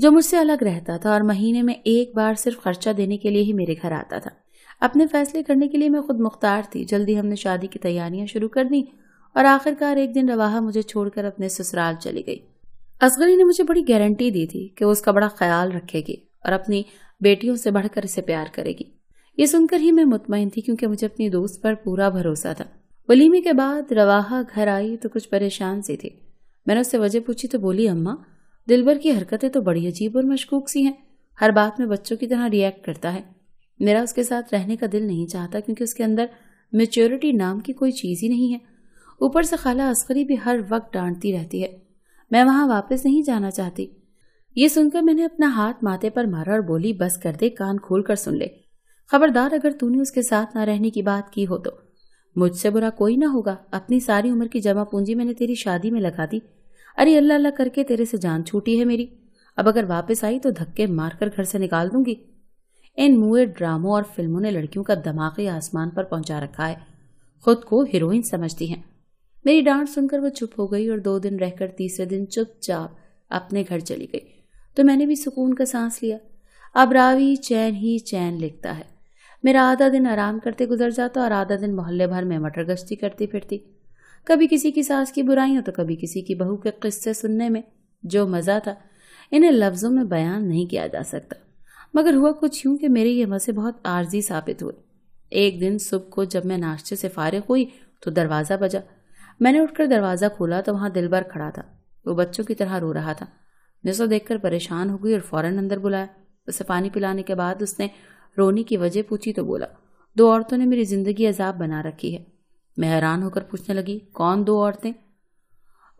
جو مجھ سے الگ رہتا تھا اور مہینے میں ایک بار صرف خرچہ دینے کے لیے ہی میرے گھر آتا تھا۔ اپنے فیصلے کرنے کے لیے میں خود مختار تھی۔ جلدی ہم نے شادی کی تیاریاں شروع کر دیں اور آخرکار ایک دن رواحہ مجھے چھوڑ کر اپنے سسرال چلی گئی۔ اصغری نے مجھے بڑی گارنٹی دی تھی کہ وہ اس کا بڑا خیال رکھے گی اور اپنی بیٹیوں سے بڑھ کر اسے پیار کرے گی۔ یہ سن کر ہی میں مطمئن تھی کیونکہ مجھے اپنی دوست پر پورا بھروسہ تھا۔ ولیمے کے بعد رواحہ گھر آئی تو کچھ پریشان سی تھی۔ میں نے اس سے وجہ پوچھی تو بولی، اماں دلبر کی حرکتیں تو بڑی عجیب اور مشکوک سی ہیں، ہر بات میں بچوں کی طرح ری ایکٹ کرتا ہے۔ میرا اس کے ساتھ رہنے کا دل نہیں چاہتا کیونکہ اس کے اندر میچورٹی نام کی کوئی چیز ہی نہیں ہے۔ اوپر سے خالہ اصغری بھی ہر وقت ڈانٹتی رہتی ہے۔ میں وہاں واپس نہیں جانا چاہتی۔ یہ سن کر میں نے اپنا ہاتھ ماتھے پر مارا اور بولی، بس کر دے، کان کھول کر سن لے، خبردار اگر تو نے اس کے ساتھ نہ رہنے کی بات کی ہو تو مجھ سے برا کوئی نہ ہوگا۔ اپنی ساری عمر کی جمع پونجی میں نے تیری شادی میں لگا دی۔ ارے اللہ اللہ کر کے تیرے سے جان چھوٹی ہے میری، اب اگر واپس آئی تو دھکے مار کر گھر سے نکال دوں گی۔ ان موئے ڈراموں اور فلموں نے لڑکیوں کا دماغی آسمان پر پہنچا رکھا ہے، خود کو ہیروئن سمجھتی ہیں۔ میری ڈانٹ سن کر وہ چپ ہو گئی اور 2 دن رہ کر تیسرے دن چپ چاپ اپنے گھر چلی گئی تو میں نے بھی سکون کا سانس لیا۔ اب راوی چین ہی چین لکھتا ہے۔ میرا آدھا دن آرام کرتے گزر جاتا اور آدھا دن محلے بھر میں مٹر گشتی کرتی پھرتی، کبھی کسی کی ساس کی برائیاں تو کبھی کسی کی بہو کے قصے سننے میں جو مزہ تھا انہیں لفظوں میں بیان نہیں کیا جا سکتا۔ مگر ہوا کچھ یوں کہ میرے یہ مزے بہت عارضی ثابت ہوئے۔ ایک دن صبح کو جب میں ناشتے سے فارغ ہوئی تو دروازہ بجا۔ میں نے اٹھ کر دروازہ کھولا تو وہاں دلبر کھڑا تھا۔ وہ بچوں کی طرح رو رہا تھا۔ میں اسے دیکھ کر پریشان ہو گئی اور فوراً اندر بلایا۔ اسے پانی پلانے کے بعد اس نے رونے کی وجہ پوچھی تو بولا، 2 عورتوں نے میری زندگی عذاب بنا رکھی ہے۔ میں حیران ہو کر پوچھنے لگی، کون 2 عورتیں؟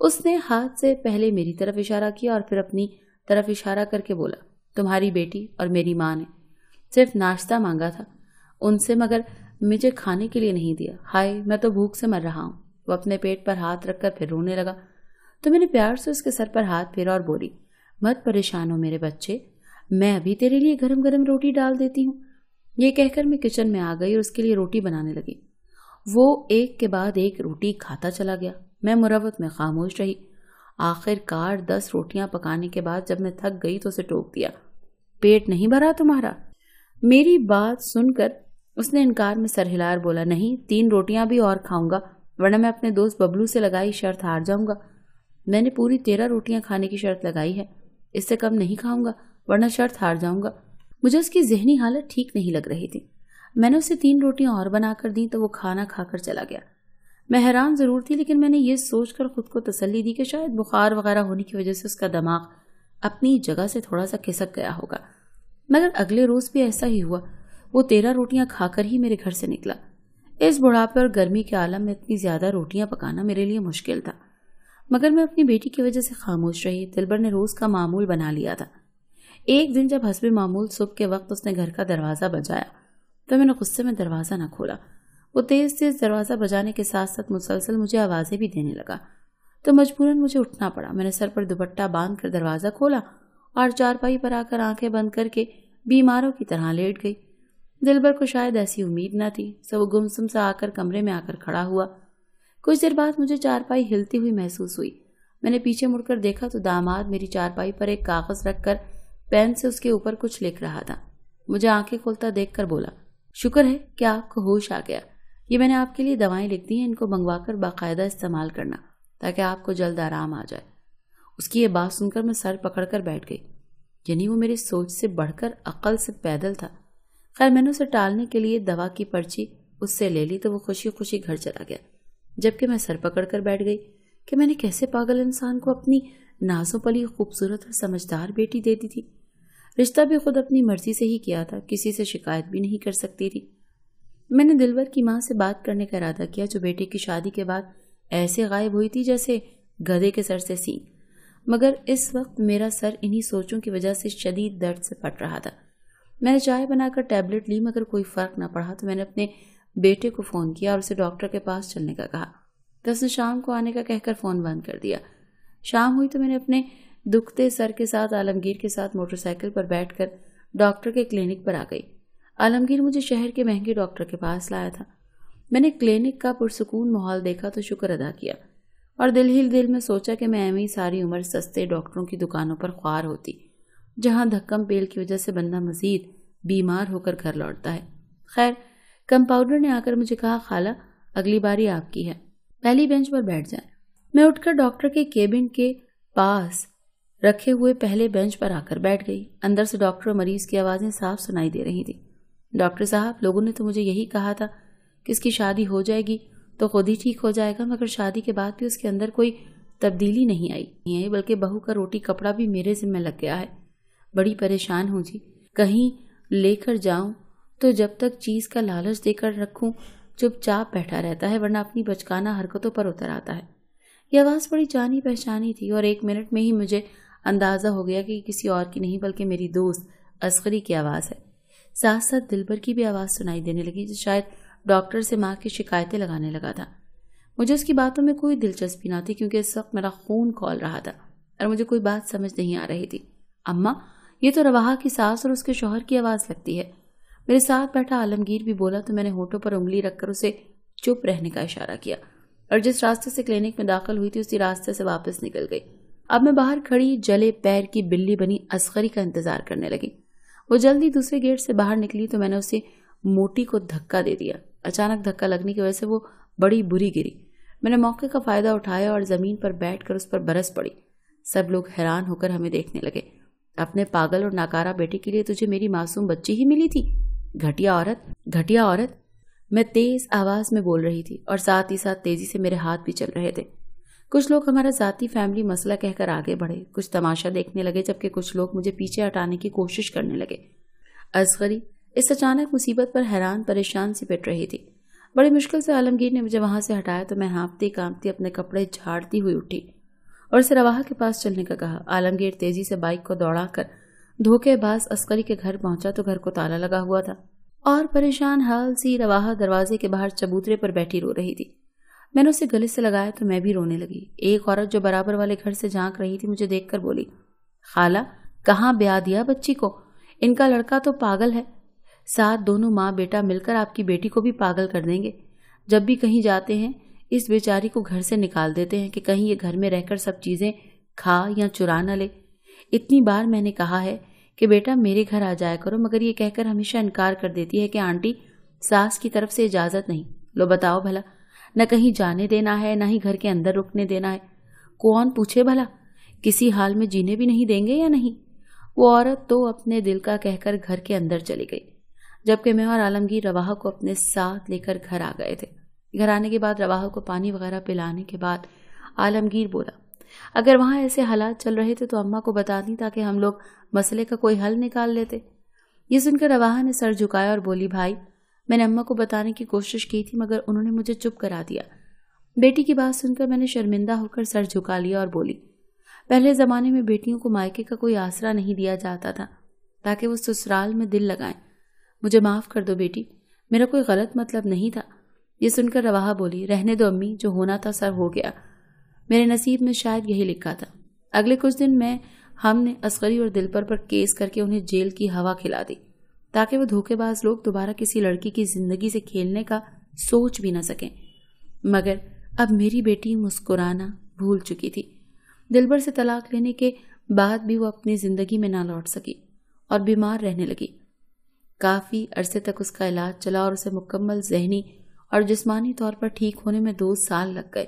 اس نے ہاتھ سے پہلے میری طرف اشارہ کیا اور پھر اپنی طرف اشارہ کر کے بولا، تمہاری بیٹی اور میری ماں نے صرف ناشتہ مانگا تھا ان سے، مگر مجھے کھانے کے لیے نہیں دیا۔ ہائے میں تو بھوک سے مر رہا ہوں۔ وہ اپنے پیٹ پر ہاتھ رکھ کر پھر رونے لگا تو میں نے پیار سے اس کے سر پر ہاتھ پھیرا اور بولی، مت پریشان ہو میرے بچے، میں ابھی تیرے لیے گرم گرم روٹی ڈال دیتی ہوں۔ یہ کہہ کر میں کچن میں آ گئی اور اس کے لیے روٹی بنانے لگی۔ وہ ایک کے بعد ایک روٹی کھاتا چلا گیا۔ میں مروت میں خاموش رہی۔ آخر کار 10 روٹیاں پکانے کے بعد جب میں تھک گئی تو اسے ٹوک دیا، پیٹ نہیں بھرا تمہارا؟ میری بات سن کر اس نے انکار میں سر ہلا اور بولا، نہیں، 3 روٹیاں بھی اور کھاؤں گا ورنہ میں اپنے دوست ببلو سے لگائی شرط ہار جاؤں گا۔ میں نے پوری 13 روٹیاں کھانے کی شرط لگائی ہے، اس سے کم نہیں کھاؤں گا ورنہ شرط ہار جاؤں گا۔ مجھے اس کی ذہنی حالت ٹھیک نہیں لگ رہی تھی۔ میں نے اسے 3 روٹیاں اور بنا کر دیں تو وہ کھانا کھا کر چلا گیا۔ میں حیران ضرور تھی لیکن میں نے یہ سوچ کر خود کو تسلی دی کہ شاید بخار وغیرہ ہونے کی وجہ سے اس کا دماغ اپنی جگہ سے تھوڑا سا کھسک گیا ہوگا۔ مگر اگلے روز بھی ایسا ہی ہوا۔ وہ 13 روٹیاں کھا کر ہی میرے گھر سے نکلا۔ اس بڑھاپے اور گرمی کے عالم میں اتنی زیادہ روٹیاں پکانا میرے لیے مشکل تھا، مگر میں اپنی بیٹی کی وجہ سے خاموش رہی۔ دلبر نے روز کا معمول بنا لیا تھا۔ ایک دن جب حسب معمول صبح کے وقت اس نے گھر کا دروازہ بجایا تو میں نے غصے میں دروازہ نہ کھولا۔ وہ تیز تیز دروازہ بجانے کے ساتھ ساتھ مسلسل مجھے آوازیں بھی دینے لگا تو مجبوراً مجھے اٹھنا پڑا۔ میں نے سر پر دوپٹہ باندھ کر دروازہ کھولا اور چارپائی پر آ کر آنکھیں بند کر کے بیماروں کی طرح لیٹ گئی۔ دلبر کو شاید ایسی امید نہ تھی، سو وہ گمسم سا آ کر کمرے میں آ کر کھڑا ہوا۔ کچھ دیر بعد مجھے چارپائی ہلتی ہوئی محسوس ہوئی۔ میں نے پیچھے مڑ کر دیکھا تو داماد میری چارپائی پر ایک کاغذ رکھ کر پین سے اس کے اوپر کچھ لکھ رہا تھا۔ مجھے آنکھیں کھولتا دیکھ کر بولا، شکر ہے کہ آپ کو ہوش آ گیا، یہ میں نے آپ کے لیے دوائیں لکھ دی ہیں، ان کو منگوا کر باقاعدہ استعمال کرنا تاکہ آپ کو جلد آرام آ جائے۔ اس کی یہ بات سن کر میں سر پکڑ کر بیٹھ گئی، یعنی وہ میری سوچ سے بڑھ کر عقل سے پیدل تھا۔ خیر میں نے اسے ٹالنے کے لیے دوا کی پرچی اس سے لے لی تو وہ خوشی خوشی گھر چلا گیا، جبکہ میں سر پکڑ کر بیٹھ گئی کہ میں نے کیسے پاگل انسان کو اپنی نازوں پلی خوبصورت اور سمجھدار بیٹی دے دی تھی۔ رشتہ بھی خود اپنی مرضی سے ہی کیا تھا، کسی سے شکایت بھی نہیں کر سکتی تھی۔ میں نے دلبر کی ماں سے بات کرنے کا ارادہ کیا جو بیٹے کی شادی کے بعد ایسے غائب ہوئی تھی جیسے گدھے کے سر سے سینگ، مگر اس وقت میرا سر انہی سوچوں کی وجہ سے شدید درد سے پھٹ رہا تھا۔ میں نے چائے بنا کر ٹیبلٹ لی مگر کوئی فرق نہ پڑا تو میں نے اپنے بیٹے کو فون کیا اور اسے ڈاکٹر کے پاس چلنے کا کہا تو اس نے شام کو آنے کا کہہ کر فون بند کر دیا۔ شام ہوئی تو میں نے اپنے دکھتے سر کے ساتھ عالمگیر کے ساتھ موٹر سائیکل پر بیٹھ کر ڈاکٹر کے کلینک پر آ گئی۔ عالمگیر مجھے شہر کے مہنگے ڈاکٹر کے پاس لایا تھا۔ میں نے کلینک کا پرسکون ماحول دیکھا تو شکر ادا کیا اور دل ہی دل میں سوچا کہ میں ایویں ساری عمر سستے ڈاکٹروں کی دکانوں پر خوار ہوتی، جہاں دھکم پیل کی وجہ سے بندہ مزید بیمار ہو کر گھر لوٹتا ہے۔ خیر، کمپاؤنڈر نے آ کر مجھے کہا، خالہ اگلی باری آپ کی ہے، پہلی بینچ پر بیٹھ جائیں۔ میں اٹھ کر ڈاکٹر کے کیبن کے پاس رکھے ہوئے پہلے بینچ پر آ کر بیٹھ گئی۔ اندر سے ڈاکٹر اور مریض کی آوازیں صاف سنائی دے رہی تھی۔ ڈاکٹر صاحب، لوگوں نے تو مجھے یہی کہا تھا کہ اس کی شادی ہو جائے گی تو خود ہی ٹھیک ہو جائے گا، مگر شادی کے بعد بھی اس کے اندر کوئی تبدیلی نہیں آئی، بلکہ بہو کا روٹی کپڑا بھی میرے ذمہ لگ گیا ہے۔ بڑی پریشان ہوں جی، کہیں لے کر جاؤں تو جب تک چیز کا لالچ دے کر رکھوں چپ چاپ بیٹھا رہتا ہے، ورنہ اپنی بچکانہ حرکتوں پر اتر آتا ہے۔ یہ آواز بڑی جانی پہچانی تھی اور 1 منٹ میں ہی مجھے اندازہ ہو گیا کہ کسی اور کی نہیں بلکہ میری دوست اصغری کی آواز ہے۔ ساتھ ساتھ دلبر کی بھی آواز سنائی دینے لگی، جو شاید ڈاکٹر سے ماں کی شکایتیں لگانے لگا تھا۔ مجھے اس کی باتوں میں کوئی دلچسپی نہ تھی، کیونکہ اس وقت میرا خون کھول رہا تھا اور مجھے کوئی بات سمجھ نہیں آ رہی تھی۔ اماں، یہ تو رواحہ کی ساس اور اس کے شوہر کی آواز لگتی ہے۔ میرے ساتھ بیٹھا عالمگیر بھی بولا تو میں نے ہونٹوں پر انگلی رکھ کر اسے چپ رہنے کا اشارہ کیا اور جس راستے سے کلینک میں داخل ہوئی تھی اسی راستے سے واپس نکل گئی۔ اب میں باہر کھڑی جلے پیر کی بلی بنی اصغری کا انتظار کرنے لگی۔ وہ جلدی دوسرے گیٹ سے باہر نکلی تو میں نے اسے موٹی کو دھکا دے دیا۔ اچانک دھکا لگنے کی وجہ سے وہ بڑی بری گری۔ میں نے موقع کا فائدہ اٹھایا اور زمین پر بیٹھ کر اس پر برس پڑی۔ سب لوگ حیران ہو کر ہمیں دیکھنے لگے۔ اپنے پاگل اور ناکارہ بیٹے کے لیے تجھے میری معصوم بچی ہی ملی تھی؟ گھٹیا عورت، گھٹیا عورت! میں تیز آواز میں بول رہی تھی اور ساتھ ہی ساتھ تیزی سے میرے ہاتھ بھی چل رہے تھے۔ کچھ لوگ ہمارا ذاتی فیملی مسئلہ کہہ کر آگے بڑھے، کچھ تماشا دیکھنے لگے، جبکہ کچھ لوگ مجھے پیچھے ہٹانے کی کوشش کرنے لگے۔ اصغری اس اچانک مصیبت پر حیران پریشان سی پٹ رہی تھی۔ بڑی مشکل سے عالمگیر نے مجھے وہاں سے ہٹایا تو میں ہانپتی کانپتی اپنے کپڑے جھاڑتی ہوئی اٹھی اور اسے رواحہ کے پاس چلنے کا کہا۔ عالمگیر تیزی سے بائک کو دوڑا کر دھوکے باز اصغری کے گھر پہنچا تو گھر کو تالا لگا ہوا تھا اور پریشان حال سی رواحہ دروازے کے باہر چبوترے پر بیٹھی رو رہی تھی۔ میں نے اسے گلے سے لگایا تو میں بھی رونے لگی۔ ایک عورت جو برابر والے گھر سے جھانک رہی تھی مجھے دیکھ کر بولی، خالہ کہاں بیاہ دیا بچی کو؟ ان کا لڑکا تو پاگل ہے، ساتھ دونوں ماں بیٹا مل کر آپ کی بیٹی کو بھی پاگل کر دیں گے۔ جب بھی کہیں جاتے ہیں اس بیچاری کو گھر سے نکال دیتے ہیں کہ کہیں یہ گھر میں رہ کر سب چیزیں کھا یا چرا نہ لے۔ اتنی بار میں نے کہا ہے کہ بیٹا میرے گھر آ جایا کرو، مگر یہ کہہ کر ہمیشہ انکار کر دیتی ہے کہ آنٹی ساس کی طرف سے اجازت نہیں۔ لو بتاؤ بھلا، نہ کہیں جانے دینا ہے نہ ہی گھر کے اندر رکنے دینا ہے۔ کون پوچھے بھلا، کسی حال میں جینے بھی نہیں دیں گے یا نہیں؟ وہ عورت تو اپنے دل کا کہہ کر گھر کے اندر چلی گئی، جبکہ میں اور عالمگیر رواحہ کو اپنے ساتھ لے کر گھر آ گئے تھے۔ گھر آنے کے بعد رواحہ کو پانی وغیرہ پلانے کے بعد عالمگیر بولا، اگر وہاں ایسے حالات چل رہے تھے تو اماں کو بتا دیں تاکہ ہم لوگ مسئلے کا کوئی حل نکال لیتے۔ یہ سن کر رواحہ نے سر جھکایا اور بولی، بھائی میں نے اماں کو بتانے کی کوشش کی تھی مگر انہوں نے مجھے چپ کرا دیا۔ بیٹی کی بات سن کر میں نے شرمندہ ہو کر سر جھکا لیا اور بولی، پہلے زمانے میں بیٹیوں کو مائکے کا کوئی آسرا نہیں دیا جاتا تھا تاکہ وہ سسرال میں دل لگائیں۔ مجھے معاف کر دو بیٹی، میرا کوئی غلط مطلب نہیں تھا۔ یہ سن کر رواحہ بولی، رہنے دو امی، جو ہونا تھا سر ہو گیا، میرے نصیب میں شاید یہی لکھا تھا۔ اگلے کچھ دن ہم نے اصغری اور دلبر پر کیس کر کے انہیں جیل کی ہوا کھلا دی تاکہ وہ دھوکے باز لوگ دوبارہ کسی لڑکی کی زندگی سے کھیلنے کا سوچ بھی نہ سکیں۔ مگر اب میری بیٹی مسکرانا بھول چکی تھی۔ دلبر سے طلاق لینے کے بعد بھی وہ اپنی زندگی میں نہ لوٹ سکی اور بیمار رہنے لگی۔ کافی عرصے تک اس کا علاج چلا اور اسے مکمل ذہنی اور جسمانی طور پر ٹھیک ہونے میں 2 سال لگ گئے۔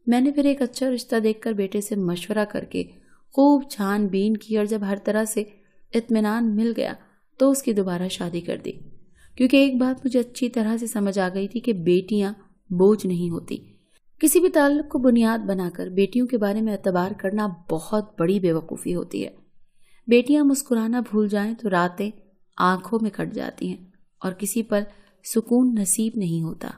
میں نے پھر ایک اچھا رشتہ دیکھ کر بیٹے سے مشورہ کر کے خوب چھان بین کی اور جب ہر طرح سے اطمینان مل گیا تو اس کی دوبارہ شادی کر دی، کیونکہ ایک بات مجھے اچھی طرح سے سمجھ آ گئی تھی کہ بیٹیاں بوجھ نہیں ہوتی۔ کسی بھی تعلق کو بنیاد بنا کر بیٹیوں کے بارے میں اعتبار کرنا بہت بڑی بے وقوفی ہوتی ہے۔ بیٹیاں مسکرانا بھول جائیں تو راتیں آنکھوں میں کٹ جاتی ہیں اور کسی پر سکون نصیب نہیں ہوتا۔